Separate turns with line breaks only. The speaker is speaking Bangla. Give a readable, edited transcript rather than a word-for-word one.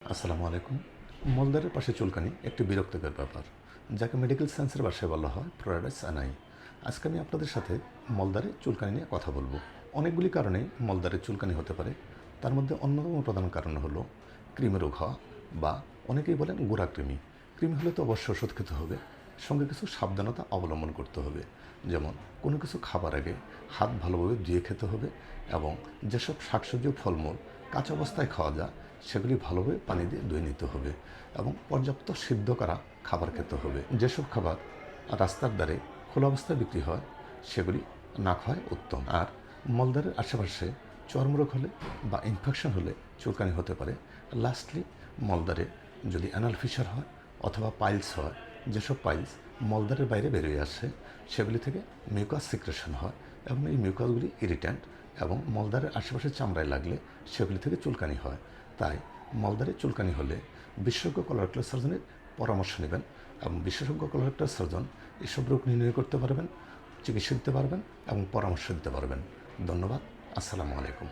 আসসালামু আলাইকুম। মলদ্বারের পাশে চুলকানি একটি বিরক্তিকর ব্যাপার, যাকে মেডিকেল সায়েন্সের ভাষায় বলা হয় প্রোরাইডাস আনাই। আজকে আমি আপনাদের সাথে মলদ্বারে চুলকানি নিয়ে কথা বলবো। অনেকগুলি কারণে মলদ্বারে চুলকানি হতে পারে। তার মধ্যে অন্যতম প্রধান কারণ হলো কৃমি রোগ হওয়া, বা অনেকেই বলেন গোড়া কৃমি। কৃমি হলে তো অবশ্যই ওষুধ খেতে হবে, সঙ্গে কিছু সাবধানতা অবলম্বন করতে হবে। যেমন কোনো কিছু খাবার আগে হাত ভালোভাবে ধুয়ে খেতে হবে, এবং যেসব শাকসবজি ও ফলমূল কাঁচা অবস্থায় খাওয়া যায় সেগুলি ভালোভাবে পানি দিয়ে ধুয়ে নিতে হবে, এবং পর্যাপ্ত সিদ্ধ করা খাবার খেতে হবে। যেসব খাবার রাস্তার ধারে খোলা অবস্থায় বিক্রি হয় সেগুলি না খাওয়াই উত্তম। আর মলদ্বারের আশেপাশে চর্মরোগ হলে বা ইনফেকশন হলে চুলকানি হতে পারে। লাস্টলি, মলদ্বারে যদি অ্যানাল ফিশার হয় অথবা পাইলস হয়, যেসব পাইলস মলদ্বারের বাইরে বেরিয়ে আসে সেগুলি থেকে মিউকাস সিক্রেশন হয়, এবং এই মিউকাসগুলি ইরিট্যান্ট এবং মলদ্বারের আশেপাশে চামড়ায় লাগলে সেগুলি থেকে চুলকানি হয়। তাই মলদ্বারে চুলকানি হলে বিশেষজ্ঞ কলোরেক্টাল সার্জনের পরামর্শ নেবেন, এবং বিশেষজ্ঞ কলোরেক্টাল সার্জন এসব রোগ নির্ণয় করতে পারবেন, চিকিৎসা দিতে পারবেন এবং পরামর্শ দিতে পারবেন। ধন্যবাদ। আসসালামু আলাইকুম।